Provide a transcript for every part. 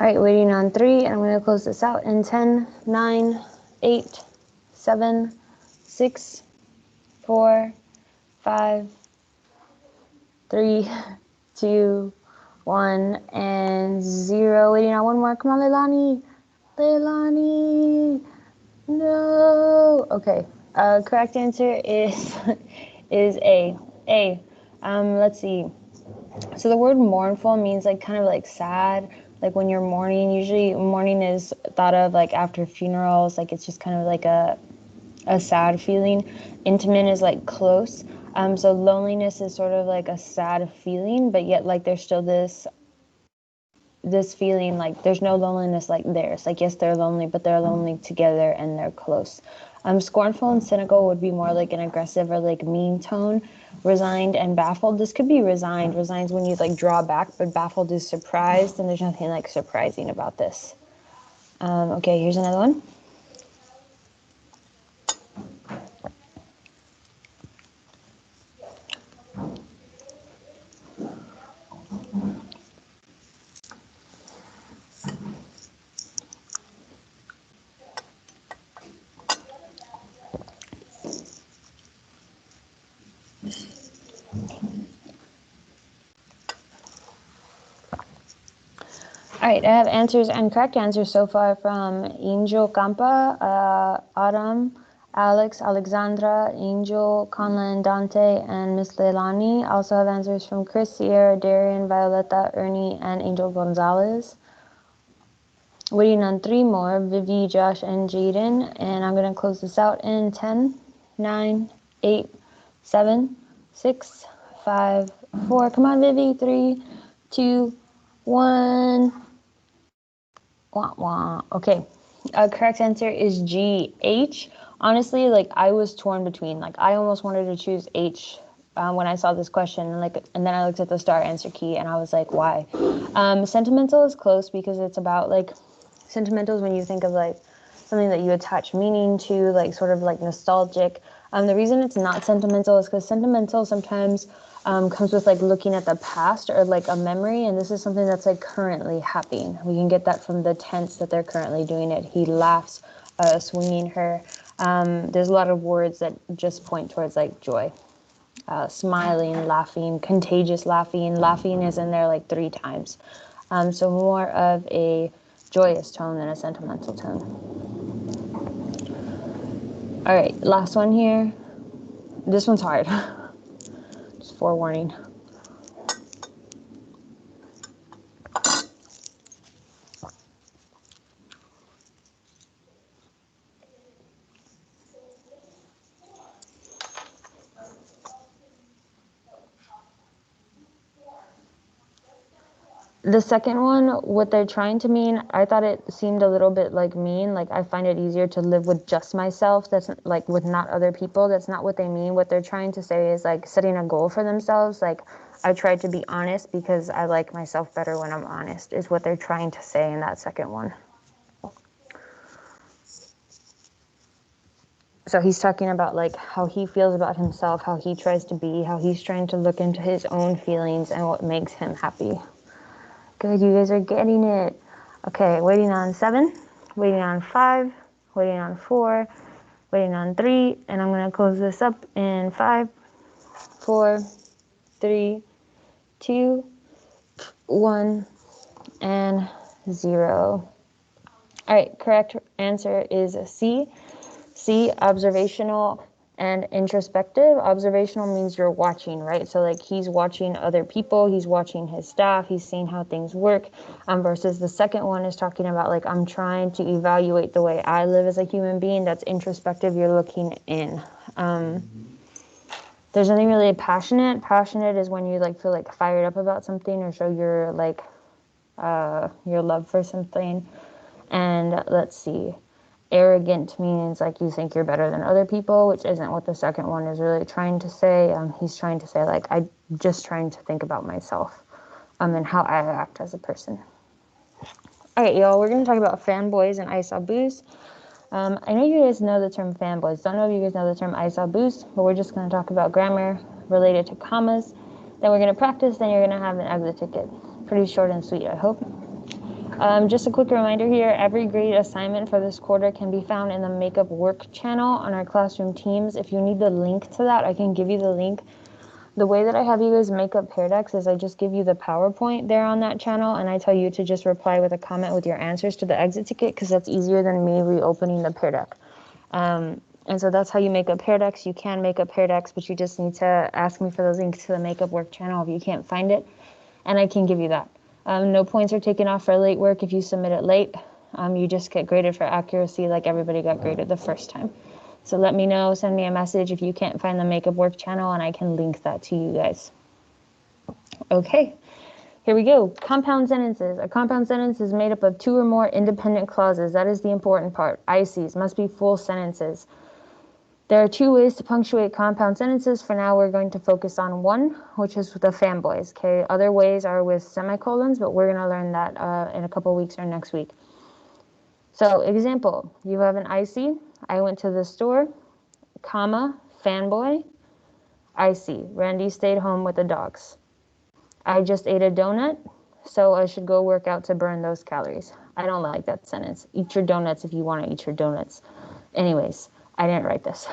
All right, waiting on 3, and I'm going to close this out in 10, 9, 8, 7, 6, 4, 5, 3, 2, 1, and 0. Waiting on one more. Come on, Leilani. Leilani. No. Okay. Correct answer is is A. A. Let's see. So the word mournful means like kind of like sad, like when you're mourning. Usually mourning is thought of like after funerals, like it's just kind of like a sad feeling. Intimate is like close. So loneliness is sort of like a sad feeling, but yet like there's still this feeling like there's no loneliness like theirs. Like yes, they're lonely, but they're lonely together and they're close. Scornful and cynical would be more like an aggressive or like mean tone. Resigned and baffled. This could be resigned. Resigned when you like draw back, but baffled is surprised, and there's nothing like surprising about this. Okay, here's another one. All right, I have answers and correct answers so far from Angel Campa, Autumn, Alex, Alexandra, Angel, Conlon, Dante, and Miss Leilani. I also have answers from Chris, Sierra, Darian, Violetta, Ernie, and Angel Gonzalez. Waiting on 3 more, Vivi, Josh, and Jaden. And I'm going to close this out in 10, 9, 8, 7, 6, 5, 4. Come on, Vivi. 3, 2, 1. Wah, wah. Okay, correct answer is G, H. Honestly, like I was torn between, like I almost wanted to choose H when I saw this question, and then I looked at the star answer key and I was like, why? Sentimental is close because it's about like, sentimental is when you think of like something that you attach meaning to, like sort of like nostalgic. The reason it's not sentimental is because sentimental sometimes comes with like looking at the past or like a memory, and this is something that's like currently happening. We can get that from the tense that they're currently doing it. He laughs, swinging her. There's a lot of words that just point towards like joy. Smiling, laughing, contagious laughing. Laughing is in there like 3 times. So more of a joyous tone than a sentimental tone. All right, last one here. This one's hard. Just forewarning. The second one, what they're trying to mean, I thought it seemed a little bit like mean. Like I find it easier to live with just myself. That's like with not other people. That's not what they mean. What they're trying to say is like setting a goal for themselves. Like I tried to be honest because I like myself better when I'm honest, is what they're trying to say in that second one. So he's talking about like how he feels about himself, how he tries to be, how he's trying to look into his own feelings and what makes him happy. Good, you guys are getting it. Okay, waiting on 7, waiting on 5, waiting on 4, waiting on 3, and I'm gonna close this up in 5, 4, 3, 2, 1, and 0. All right, correct answer is C. C, observational and introspective. Observational means you're watching, right? So like he's watching other people, he's watching his staff, he's seeing how things work, versus the second one is talking about like I'm trying to evaluate the way I live as a human being. That's introspective, you're looking in. There's nothing really passionate. Passionate is when you like feel like fired up about something or show your like your love for something. And let's see, arrogant means like you think you're better than other people, which isn't what the second one is really trying to say. He's trying to say like I'm just trying to think about myself and how I act as a person. All right, y'all, we're going to talk about fanboys and I saw boost. I know you guys know the term fanboys. Don't know if you guys know the term I saw boost, but we're just going to talk about grammar related to commas. Then we're going to practice, then you're going to have an exit ticket. Pretty short and sweet, I hope. Just a quick reminder here, every grade assignment for this quarter can be found in the Makeup Work channel on our Classroom Teams. If you need the link to that, I can give you the link. The way that I have you guys make up Pear Decks is I just give you the PowerPoint there on that channel, and I tell you to just reply with a comment with your answers to the exit ticket, because that's easier than me reopening the Pear Deck. And so that's how you make up Pear Decks. You can make up Pear Decks, but you just need to ask me for the link to the Makeup Work channel if you can't find it, and I can give you that. No points are taken off for late work if you submit it late. You just get graded for accuracy like everybody got graded the first time. So let me know, send me a message if you can't find the Makeup Work channel, and I can link that to you guys. Okay, here we go. Compound sentences. A compound sentence is made up of 2 or more independent clauses. That is the important part. ICs must be full sentences. There are 2 ways to punctuate compound sentences. For now, we're going to focus on one, which is with the fanboys. Okay, other ways are with semicolons, but we're going to learn that in a couple weeks or next week. So, example, you have an IC. I went to the store, comma, fanboy, IC. Randy stayed home with the dogs. I just ate a donut, so I should go work out to burn those calories. I don't like that sentence. Eat your donuts if you want to eat your donuts. Anyways, I didn't write this.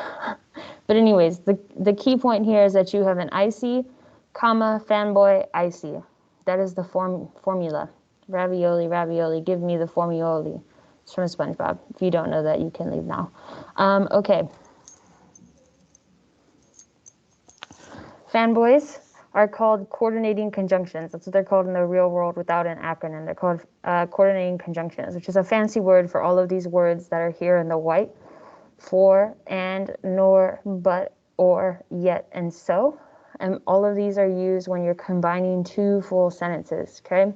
But anyways, the key point here is that you have an IC, comma, fanboy, IC. That is the formula. Ravioli, ravioli, give me the formioli. It's from SpongeBob. If you don't know that, you can leave now. Okay. Fanboys are called coordinating conjunctions. That's what they're called in the real world without an acronym. They're called coordinating conjunctions, which is a fancy word for all of these words that are here in the white. For, and, nor, but, or, yet, and so. And all of these are used when you're combining 2 full sentences, okay?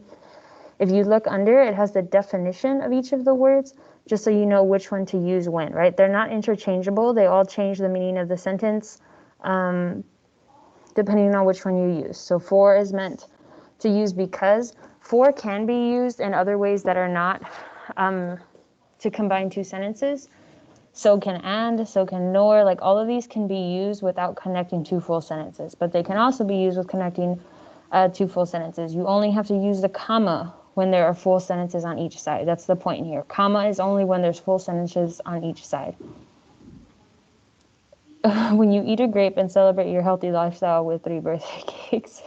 If you look under, it has the definition of each of the words, just so you know which one to use when, right? They're not interchangeable. They all change the meaning of the sentence depending on which one you use. So for is meant to use because. For can be used in other ways that are not to combine 2 sentences. So can and, so can nor, like all of these can be used without connecting 2 full sentences, but they can also be used with connecting 2 full sentences. You only have to use the comma when there are full sentences on each side. That's the point here. Comma is only when there's full sentences on each side. When you eat a grape and celebrate your healthy lifestyle with 3 birthday cakes.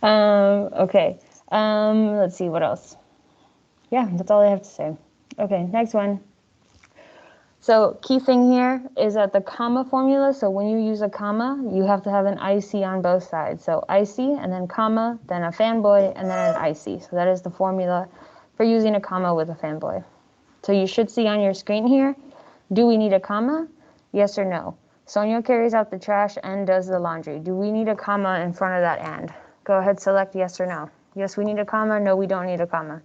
Okay. Let's see, what else? Yeah, that's all I have to say. Okay, next one. So key thing here is that the comma formula, so when you use a comma, you have to have an IC on both sides. So IC and then comma, then a fanboy, and then an IC. So that is the formula for using a comma with a fanboy. So you should see on your screen here, do we need a comma? Yes or no? Sonia carries out the trash and does the laundry. Do we need a comma in front of that and? Go ahead, select yes or no. Yes, we need a comma. No, we don't need a comma.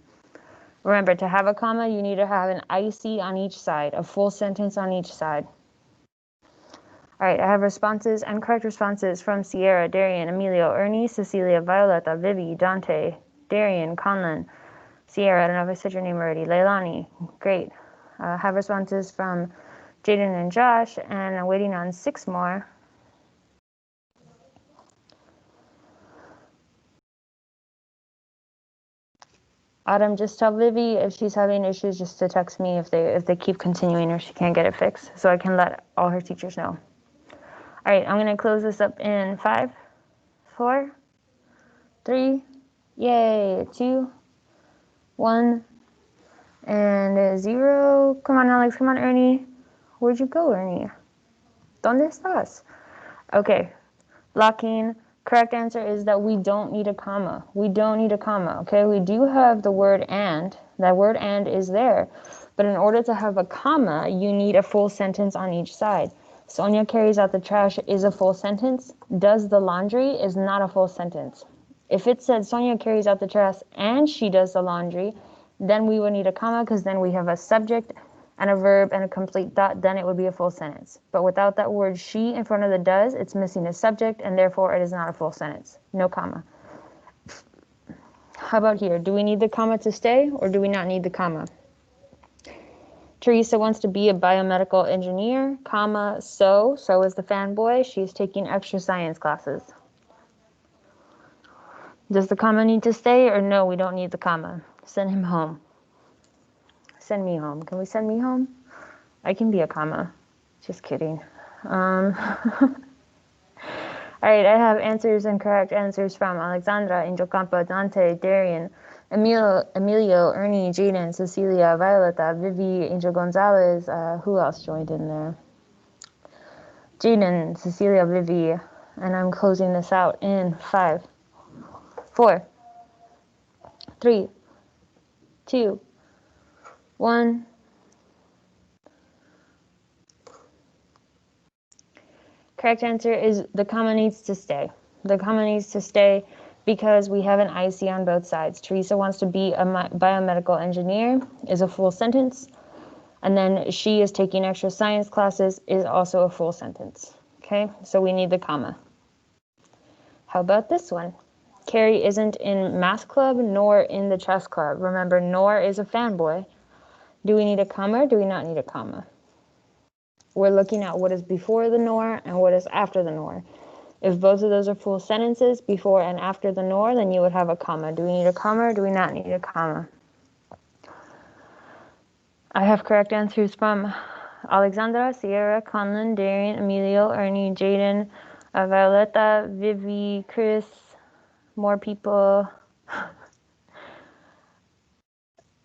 Remember, to have a comma, you need to have an IC on each side, a full sentence on each side. All right, I have responses and correct responses from Sierra, Darian, Emilio, Ernie, Cecilia, Violetta, Vivi, Dante, Darian, Conlon, Sierra, I don't know if I said your name already, Leilani, great. Have responses from Jaden and Josh, and I'm waiting on 6 more. Autumn, just tell Vivi if she's having issues just to text me if they keep continuing or she can't get it fixed, so I can let all her teachers know. All right, I'm going to close this up in 5, 4, 3, yay, 2, 1, and 0. Come on, Alex. Come on, Ernie. Where'd you go, Ernie? ¿Dónde estás? Okay, locking. Correct answer is that we don't need a comma. We don't need a comma, okay? We do have the word and. That word and is there. But in order to have a comma, you need a full sentence on each side. Sonia carries out the trash is a full sentence. Does the laundry is not a full sentence. If it said Sonia carries out the trash and she does the laundry, then we would need a comma because then we have a subject and a verb and a complete thought, then it would be a full sentence. But without that word she in front of the does, it's missing a subject, and therefore it is not a full sentence. No comma. How about here? Do we need the comma to stay, or do we not need the comma? Teresa wants to be a biomedical engineer, comma, so is the fanboy. She's taking extra science classes. Does the comma need to stay, or no, we don't need the comma? Send him home. Send me home. Can we send me home? I can be a comma. Just kidding. All right, I have answers and correct answers from Alexandra, Angel Campo, Dante, Darian, Emilio, Ernie, Jaden, Cecilia, Violeta, Vivi, Angel Gonzalez. Who else joined in there? Jaden, Cecilia, Vivi. And I'm closing this out in 5, 4, 3, 2, 1. Correct answer is the comma needs to stay. The comma needs to stay because we have an IC on both sides. Teresa wants to be a biomedical engineer is a full sentence. And then she is taking extra science classes is also a full sentence. Okay, so we need the comma. How about this one? Carrie isn't in math club nor in the chess club. Remember, nor is a fanboy. Do we need a comma or do we not need a comma? We're looking at what is before the nor and what is after the nor. If both of those are full sentences, before and after the nor, then you would have a comma. Do we need a comma or do we not need a comma? I have correct answers from Alexandra, Sierra, Conlon, Darian, Emilio, Ernie, Jaden, Violeta, Vivi, Chris, more people.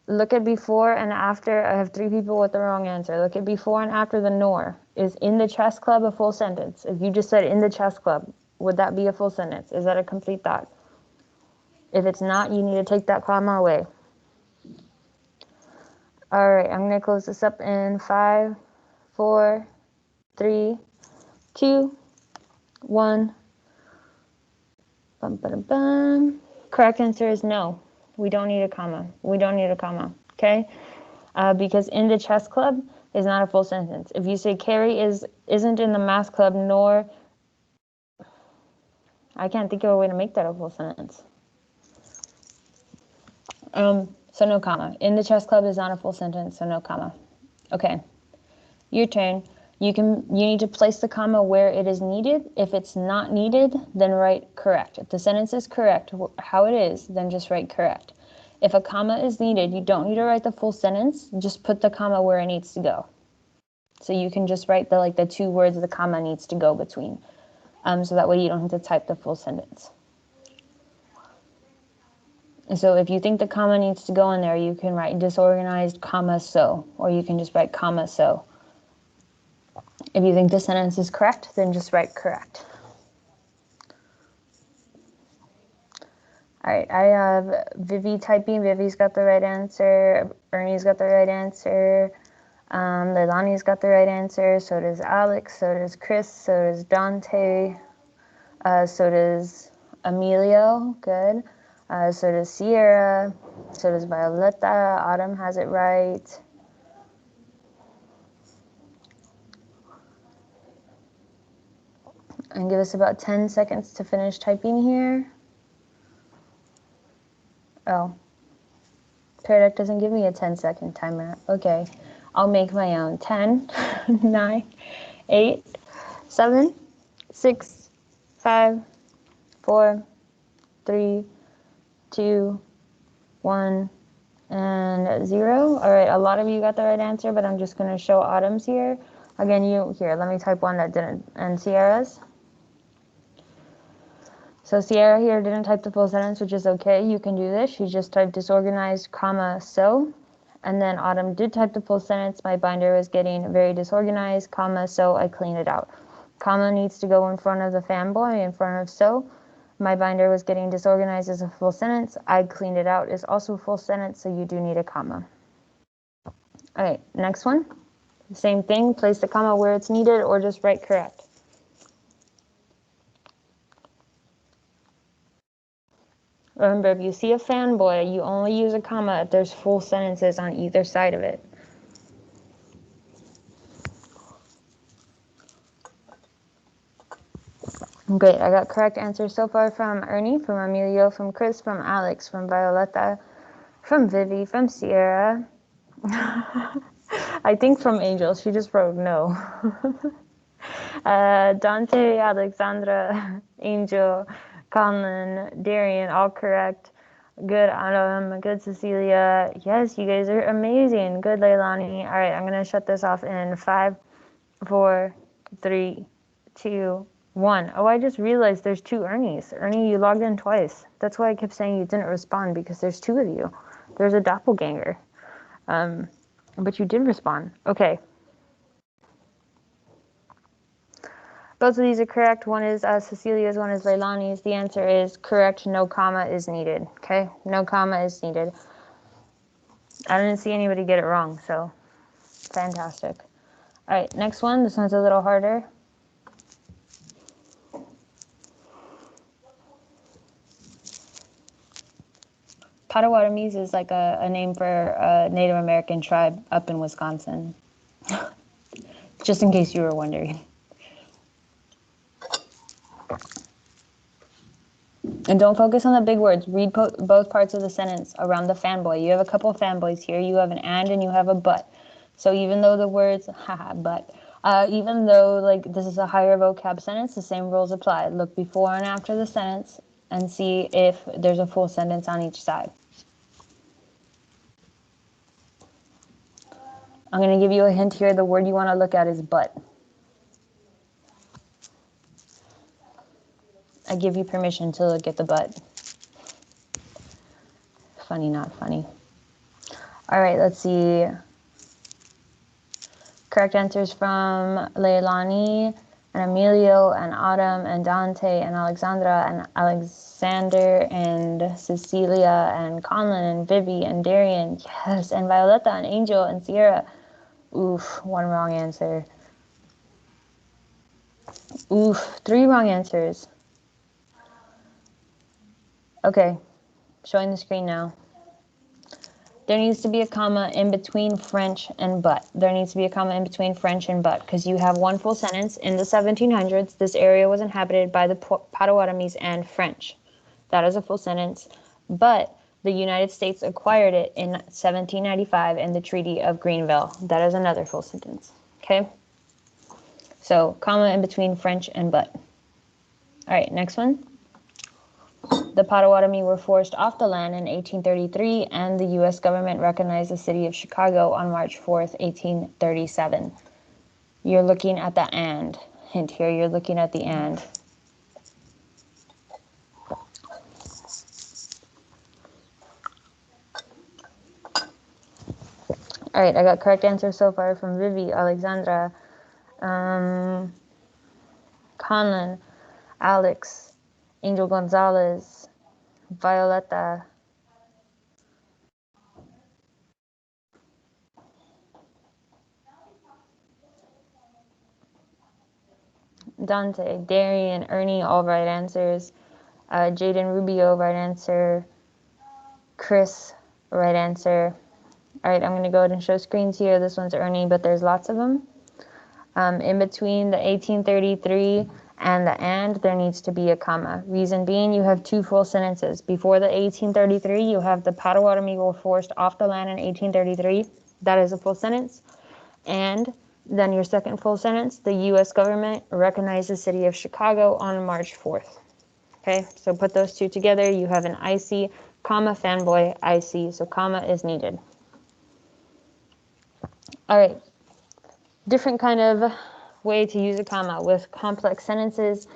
Look at before and after. I have 3 people with the wrong answer. Look at before and after the nor. Is in the chess club a full sentence? If you just said in the chess club, would that be a full sentence? Is that a complete thought? If it's not, you need to take that comma away. All right, I'm going to close this up in 5, 4, 3, 2, 1. Bum, ba, bum. Correct answer is no. We don't need a comma. We don't need a comma, okay? Because in the chess club is not a full sentence. If you say Carrie isn't in the math club, nor... I can't think of a way to make that a full sentence. So no comma. In the chess club is not a full sentence, so no comma. Okay, your turn. You need to place the comma where it is needed. If it's not needed, then write correct. If the sentence is correct, how it is, then just write correct. If a comma is needed, you don't need to write the full sentence. Just put the comma where it needs to go. So you can just write the 2 words the comma needs to go between. So that way you don't have to type the full sentence. And so if you think the comma needs to go in there, you can write disorganized, comma, so. Or you can just write comma, so. If you think the sentence is correct, then just write correct. All right, I have Vivi typing. Vivi's got the right answer. Ernie's got the right answer. Leilani's got the right answer. So does Alex. So does Chris. So does Dante. So does Emilio. Good. So does Sierra. So does Violeta. Autumn has it right. And give us about 10 seconds to finish typing here. Oh. Pear Deck doesn't give me a 10-second timer. Okay. I'll make my own. 10, 9, 8, 7, 6, 5, 4, 3, 2, 1, and 0. All right, a lot of you got the right answer, but I'm just going to show Autumn's here. Again, here, let me type one that didn't, and Sierra's. So Sierra here didn't type the full sentence, which is okay. You can do this. She just typed disorganized, comma, so. And then Autumn did type the full sentence. My binder was getting very disorganized, comma, so I cleaned it out. Comma needs to go in front of the fanboy, in front of so. My binder was getting disorganized as a full sentence. I cleaned it out is also a full sentence, so you do need a comma. All right, next one. Same thing, place the comma where it's needed or just write correct. Remember, if you see a fanboy, you only use a comma if there's full sentences on either side of it. Great, I got correct answers so far from Ernie, from Emilio, from Chris, from Alex, from Violeta, from Vivi, from Sierra. I think from Angel, she just wrote no. Dante, Alexandra, Angel, Conlon, Darian, all correct. Good, Autumn. Good, Cecilia. Yes, you guys are amazing. Good, Leilani. All right, I'm going to shut this off in 5, 4, 3, 2, 1. Oh, I just realized there's 2 Ernies. Ernie, you logged in twice. That's why I kept saying you didn't respond, because there's 2 of you. There's a doppelganger. But you did respond. Okay. Both of these are correct. One is Cecilia's, one is Leilani's. The answer is correct. No comma is needed. Okay? No comma is needed. I didn't see anybody get it wrong, so fantastic. All right, next one. This one's a little harder. Potawatomis is like a name for a Native American tribe up in Wisconsin. Just in case you were wondering. And don't focus on the big words. Read both parts of the sentence around the fanboy. You have a couple of fanboys here. You have an and you have a but. So even though the words, haha, but, even though like this is a higher vocab sentence, the same rules apply. Look before and after the sentence and see if there's a full sentence on each side. I'm going to give you a hint here. The word you want to look at is but. I give you permission to look at the but. Funny, not funny. All right, let's see. Correct answers from Leilani and Emilio and Autumn and Dante and Alexandra and Alexander and Cecilia and Conlon and Vivi and Darian. Yes, and Violetta and Angel and Sierra. Oof, 1 wrong answer. Oof, 3 wrong answers. Okay, showing the screen now. There needs to be a comma in between French and but. There needs to be a comma in between French and but, because you have one full sentence. In the 1700s, this area was inhabited by the Potawatomis and French. That is a full sentence. But the United States acquired it in 1795 in the Treaty of Greenville. That is another full sentence. Okay? So, comma in between French and but. All right, next one. The Potawatomi were forced off the land in 1833, and the U.S. government recognized the city of Chicago on March 4th, 1837. You're looking at the and. Hint here, you're looking at the and. All right, I got correct answers so far from Vivi, Alexandra, Conlon, Alex, Angel Gonzalez, Violetta, Dante, Darian, Ernie, all right answers. Jaden Rubio, right answer. Chris, right answer. All right, I'm going to go ahead and show screens here. This one's Ernie, but there's lots of them. In between the 1833 and the and, there needs to be a comma. Reason being, you have 2 full sentences. Before the 1833, you have the Potawatomi were forced off the land in 1833. That is a full sentence. And then your second full sentence, the U.S. government recognized the city of Chicago on March 4th. Okay, so put those 2 together. You have an IC, comma, fanboy, IC. So comma is needed. All right. Different kind of way to use a comma with complex sentences,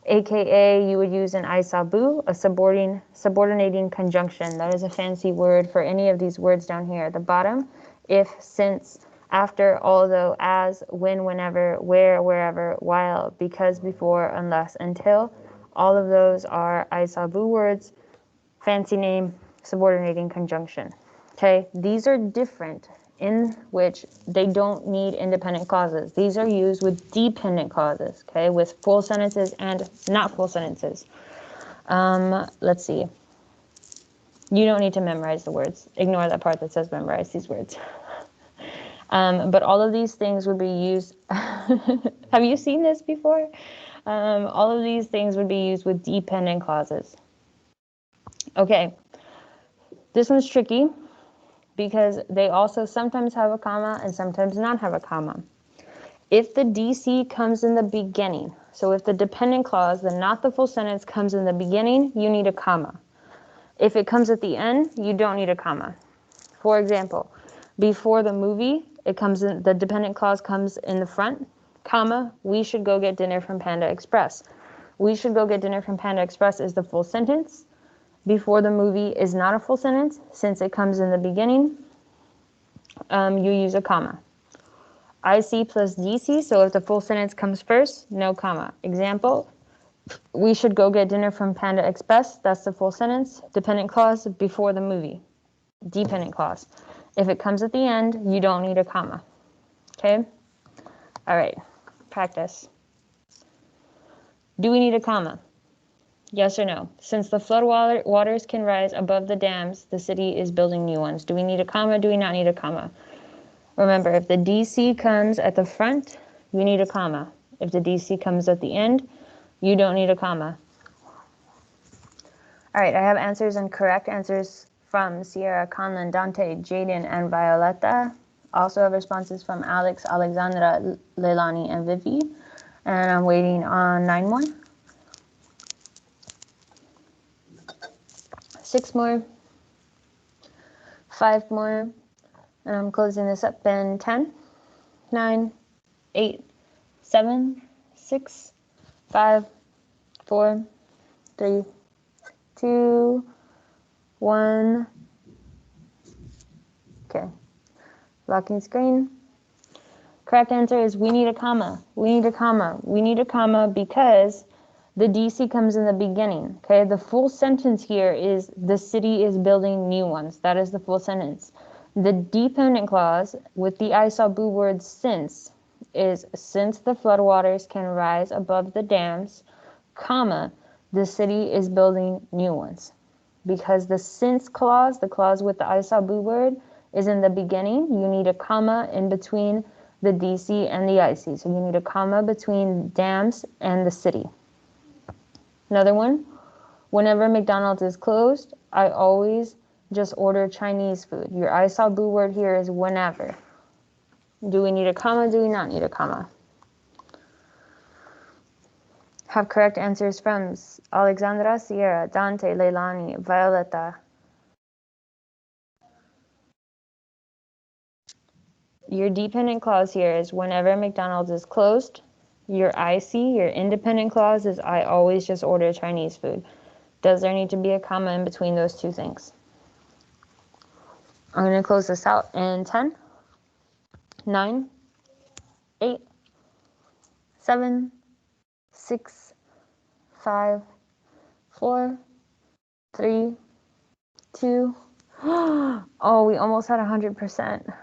aka you would use an isabu, a subordinating conjunction. That is a fancy word for any of these words down here at the bottom. If, since, after, although, as, when, whenever, where, wherever, while, because, before, unless, until. All of those are isabu words, fancy name, subordinating conjunction. Okay, these are different in which they don't need independent clauses. These are used with dependent clauses, okay, with full sentences and not full sentences. Let's see. You don't need to memorize the words. Ignore that part that says memorize these words. But all of these things would be used. Have you seen this before? All of these things would be used with dependent clauses. Okay, this one's tricky, because they also sometimes have a comma and sometimes not have a comma. If the DC comes in the beginning, So if the dependent clause, the not the full sentence, comes in the beginning, you need a comma. If it comes at the end, you don't need a comma. For example, before the movie, the dependent clause comes in the front, comma, we should go get dinner from Panda Express. We should go get dinner from Panda Express is the full sentence. Before the movie is not a full sentence. Since it comes in the beginning, you use a comma. IC plus DC, so if the full sentence comes first, no comma. Example, we should go get dinner from Panda Express. That's the full sentence. Dependent clause before the movie. Dependent clause. If it comes at the end, you don't need a comma. Okay? All right. Practice. Do we need a comma? Yes or no? Since the flood waters can rise above the dams, the city is building new ones. Do we need a comma? Do we not need a comma? Remember, if the DC comes at the front, you need a comma. If the DC comes at the end, you don't need a comma. All right, I have answers and correct answers from Sierra, Conlon, Dante, Jaden, and Violetta. Also have responses from Alex, Alexandra, Leilani, and Vivi. And I'm waiting on 9 more. 6 more. 5 more. And I'm closing this up in 10, 9, 8, 7, 6, 5, 4, 3, 2, 1. Okay. Locking screen. Correct answer is we need a comma. We need a comma. We need a comma because the DC comes in the beginning. Okay. The full sentence here is the city is building new ones. That is the full sentence. The dependent clause with the I saw boo word since is since the floodwaters can rise above the dams, comma, the city is building new ones. Because the since clause, the clause with the I saw boo word, is in the beginning, you need a comma in between the DC and the IC. So you need a comma between dams and the city. Another one, whenever McDonald's is closed, I always just order Chinese food. Your I saw boo word here is whenever. Do we need a comma? Do we not need a comma? Have correct answers from Alexandra, Sierra, Dante, Leilani, Violetta. Your dependent clause here is whenever McDonald's is closed. Your IC, your independent clause, is I always just order Chinese food. Does there need to be a comma in between those two things? I'm going to close this out in 10, 9, 8, 7, 6, 5, 4, 3, 2. Oh, we almost had 100%.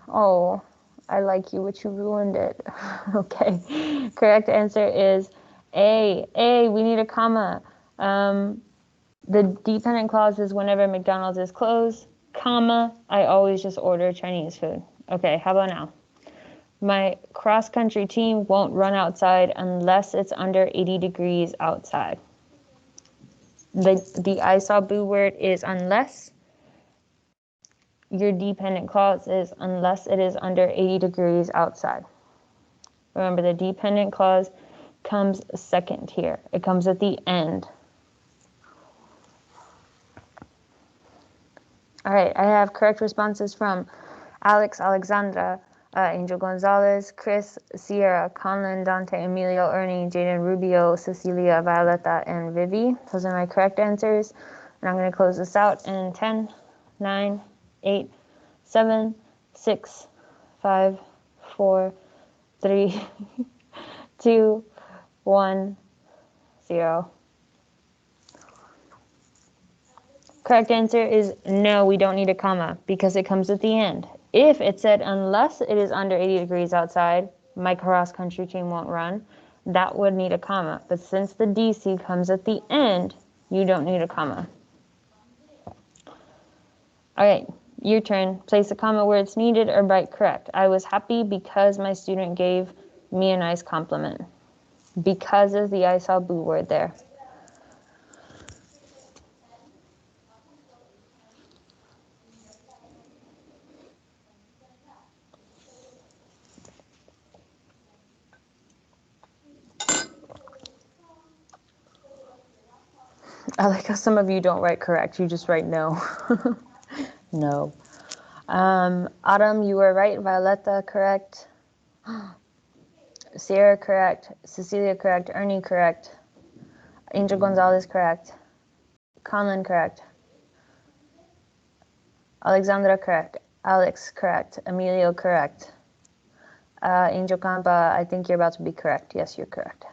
Oh, I like you, but you ruined it. Okay. Correct answer is A. A, we need a comma. The dependent clause is whenever McDonald's is closed, comma, I always just order Chinese food. Okay, how about now? My cross-country team won't run outside unless it's under 80 degrees outside. The I saw boo word is unless. Your dependent clause is unless it is under 80 degrees outside. Remember, the dependent clause comes second here. It comes at the end. All right, I have correct responses from Alex, Alexandra, Angel Gonzalez, Chris, Sierra, Conlon, Dante, Emilio, Ernie, Jaden, Rubio, Cecilia, Violetta, and Vivi. Those are my correct answers. And I'm going to close this out in 10, 9, 8, 7, 6, 5, 4, 3, 2, 1, 0. Correct answer is no, we don't need a comma because it comes at the end. If it said unless it is under 80 degrees outside, my cross-country team won't run, that would need a comma. But since the DC comes at the end, you don't need a comma. All right, your turn. Place a comma where it's needed or write correct. I was happy because my student gave me a nice compliment. Because is the I saw boo word there. I like how some of you don't write correct. You just write no. No. Autumn, you were right. Violetta, correct. Sierra, correct. Cecilia, correct. Ernie, correct. Angel Gonzalez, correct. Conlon, correct. Alexandra, correct. Alex, correct. Emilio, correct. Angel Campa, I think you're about to be correct. Yes, you're correct.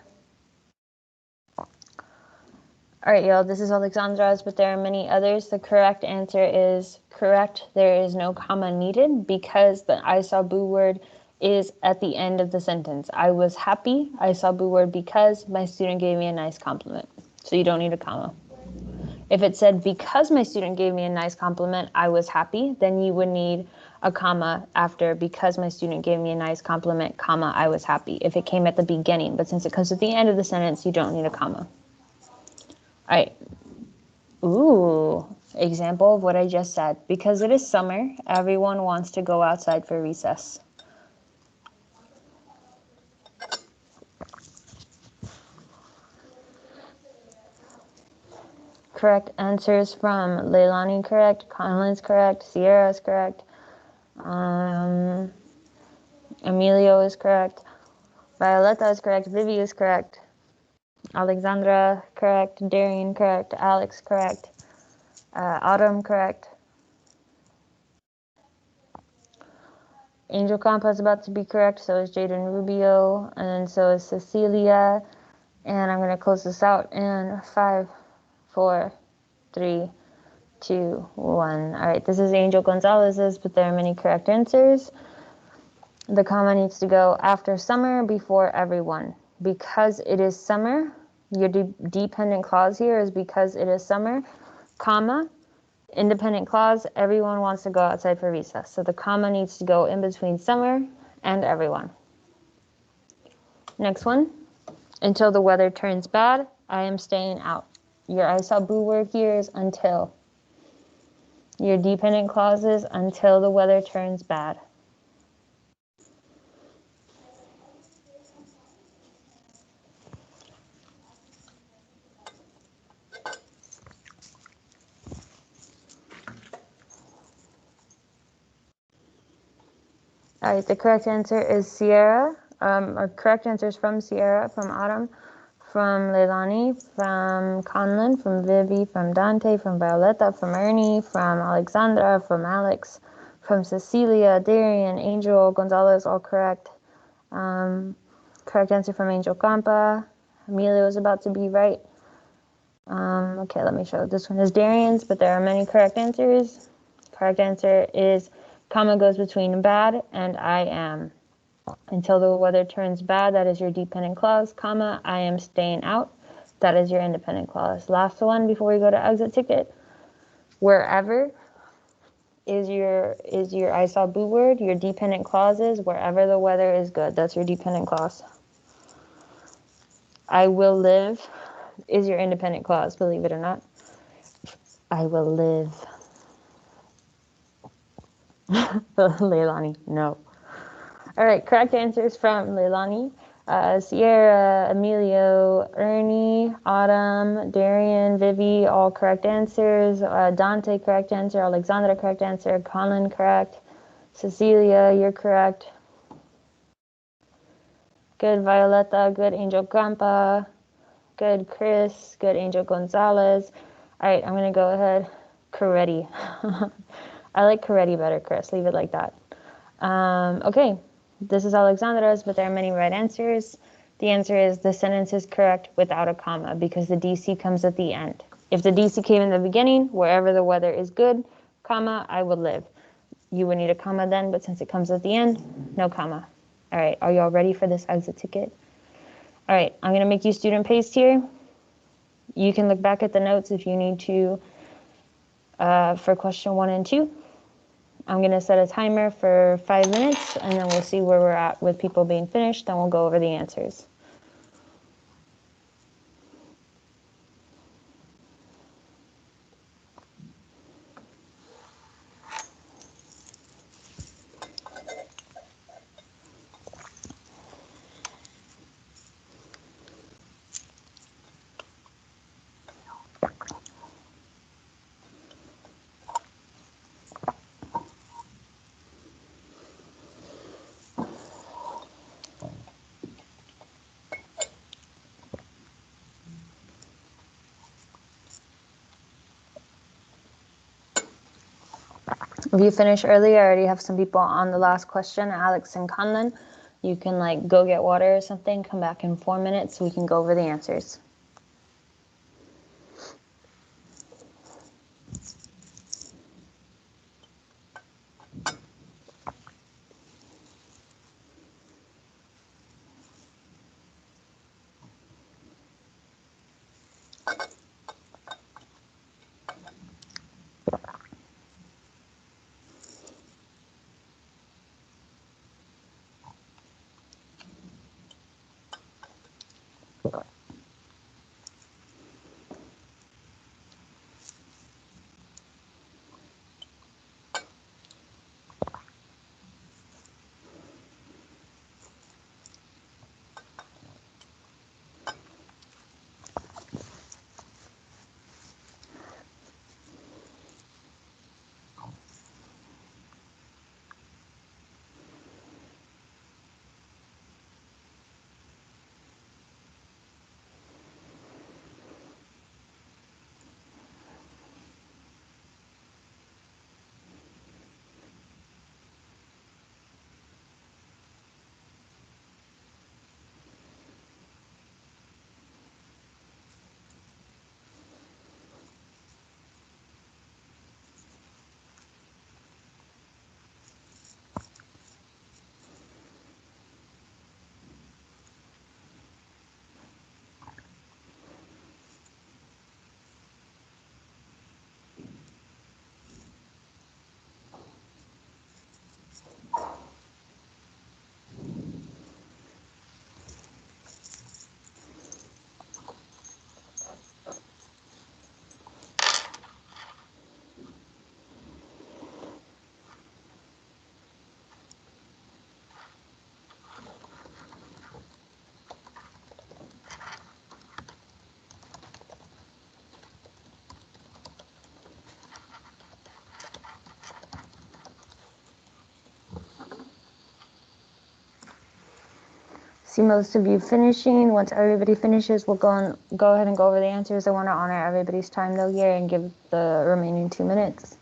All right, y'all, this is Alexandra's, but there are many others. The correct answer is correct. There is no comma needed because the I saw boo word is at the end of the sentence. I was happy. I saw boo word because my student gave me a nice compliment. So you don't need a comma. If it said because my student gave me a nice compliment, I was happy, then you would need a comma after because my student gave me a nice compliment, comma, I was happy, if it came at the beginning. But since it comes at the end of the sentence, you don't need a comma. All right. Ooh, example of what I just said. Because it is summer, everyone wants to go outside for recess. Correct answers from Leilani, correct. Conlon's correct. Sierra is correct. Emilio is correct. Violetta is correct. Vivi is correct. Alexandra, correct. Darian, correct. Alex, correct. Autumn, correct. Angel Campa is about to be correct. So is Jaden Rubio. And so is Cecilia. And I'm going to close this out in 5, 4, 3, 2, 1. All right, this is Angel Gonzalez's, but there are many correct answers. The comma needs to go after summer, before everyone. Because it is summer, your dependent clause here is because it is summer, comma, independent clause, everyone wants to go outside for recess. So the comma needs to go in between summer and everyone. Next one. Until the weather turns bad, I am staying out. Your I saw boo word here is until. Your dependent clause is until the weather turns bad. All right, the correct answer is Sierra. Or correct answers from Sierra, from Autumn, from Leilani, from Conlon, from Vivi, from Dante, from Violetta, from Ernie, from Alexandra, from Alex, from Cecilia, Darian, Angel, Gonzalez, all correct. Correct answer from Angel Campa. Emilio is about to be right. Okay, let me show. This one is Darian's, but there are many correct answers. Correct answer is comma goes between bad and I am. Until the weather turns bad, that is your dependent clause, comma, I am staying out. That is your independent clause. Last one before we go to exit ticket. Wherever is your I saw boo word. Your dependent clause is wherever the weather is good. That's your dependent clause. I will live is your independent clause, believe it or not. I will live. Leilani, no. All right, correct answers from Leilani, Sierra, Emilio, Ernie, Autumn, Darian, Vivi, all correct answers. Dante, correct answer. Alexandra, correct answer. Conlon, correct. Cecilia, you're correct. Good, Violetta. Good, Angel Campa. Good, Chris. Good, Angel Gonzalez. All right, I'm going to go ahead. Coretti. I like Coretti better, Chris. Leave it like that. Okay, this is Alexandra's, but there are many right answers. The answer is the sentence is correct without a comma because the DC comes at the end. If the DC came in the beginning, wherever the weather is good, comma, I would live. You would need a comma then, but since it comes at the end, no comma. All right, are y'all ready for this exit ticket? All right, I'm going to make you student paste here. You can look back at the notes if you need to for question 1 and 2. I'm going to set a timer for 5 minutes, and then we'll see where we're at with people being finished. Then we'll go over the answers. If you finish early, I already have some people on the last question, Alex and Conlon. You can like go get water or something, come back in 4 minutes so we can go over the answers. See most of you finishing. Once everybody finishes, we'll go ahead and go over the answers. I want to honor everybody's time though here and give the remaining 2 minutes.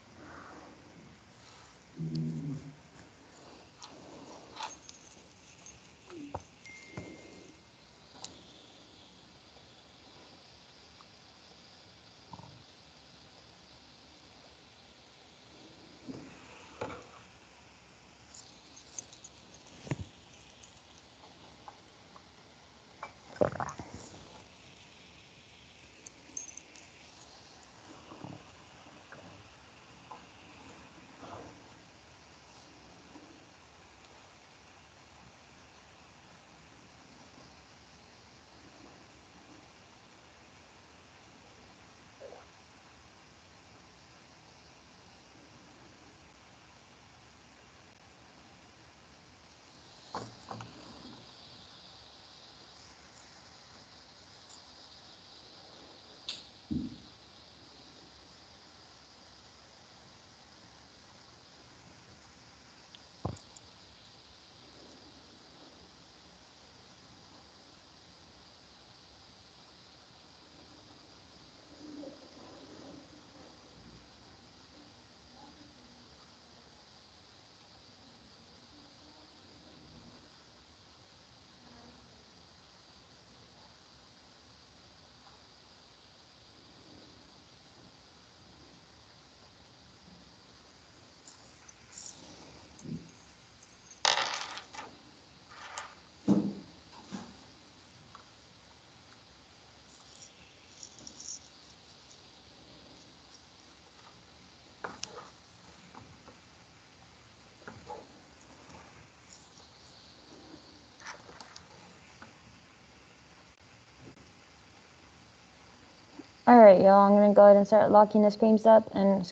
All right, y'all, I'm gonna go ahead and start locking the screens up and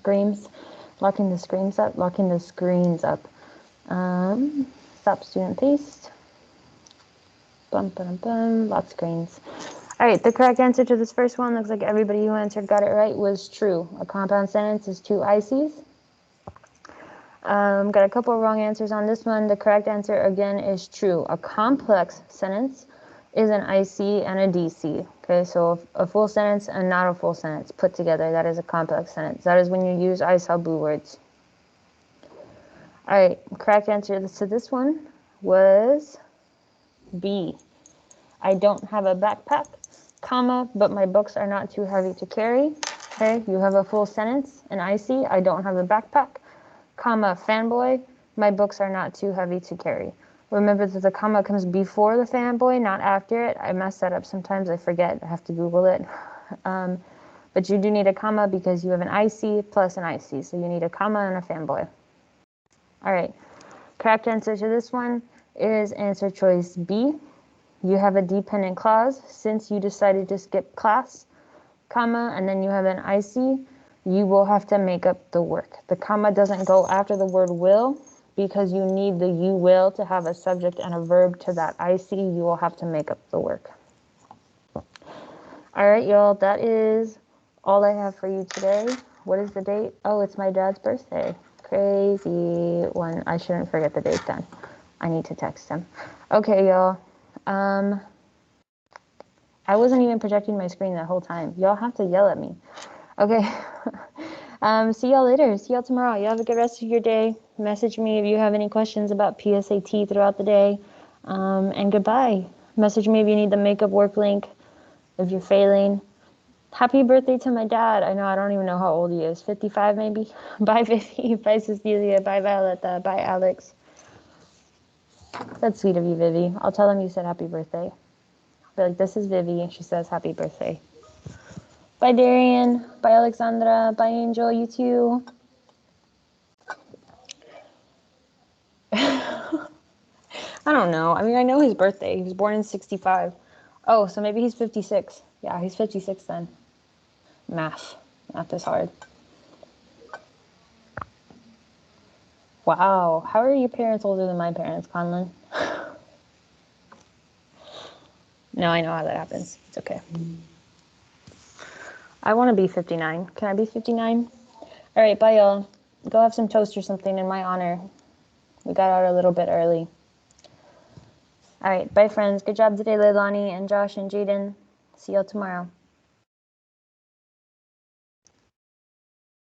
locking the screens up, locking the screens up. Stop student paste. Bum, bum, bum, lock screens. All right, the correct answer to this first one, looks like everybody who answered got it right, was true. A compound sentence is 2 ICs. Got a couple of wrong answers on this one. The correct answer again is true. A complex sentence is an IC and a DC. Okay, so a full sentence and not a full sentence put together, that is a complex sentence. That is when you use I saw blue words. All right, correct answer to this one was B. I don't have a backpack, comma, but my books are not too heavy to carry. Okay, you have a full sentence, and I see I don't have a backpack, comma, fanboy, my books are not too heavy to carry. Remember that the comma comes before the fanboy, not after it. I mess that up sometimes. I forget. I have to Google it. But you do need a comma because you have an IC plus an IC. So you need a comma and a fanboy. All right. Correct answer to this one is answer choice B. You have a dependent clause since you decided to skip class, comma, and then you have an IC. You will have to make up the work. The comma doesn't go after the word will because you need the you will to have a subject and a verb to that IC. You will have to make up the work. All right, y'all, that is all I have for you today. What is the date? Oh, it's my dad's birthday. Crazy one. I shouldn't forget the date then. I need to text him. Okay, y'all. I wasn't even projecting my screen that whole time. Y'all have to yell at me. Okay. See y'all later. See y'all tomorrow. Y'all have a good rest of your day. Message me if you have any questions about PSAT throughout the day. And goodbye. Message me if you need the makeup work link, if you're failing. Happy birthday to my dad. I know, I don't even know how old he is. 55 maybe? Bye, Vivi. Bye, Cecilia. Bye, Violetta. Bye, Alex. That's sweet of you, Vivi. I'll tell him you said happy birthday. I'll be like, this is Vivi, and she says happy birthday. Bye, Darian. Bye, Alexandra. Bye, Angel. You too. I don't know. I mean, I know his birthday. He was born in 65. Oh, so maybe he's 56. Yeah, he's 56 then. Math. Math is hard. Wow. How are your parents older than my parents, Conlon? No, I know how that happens. It's okay. I want to be 59. Can I be 59? All right, bye, y'all. Go have some toast or something in my honor. We got out a little bit early. All right, bye, friends. Good job today, Leilani and Josh and Jaden. See y'all tomorrow.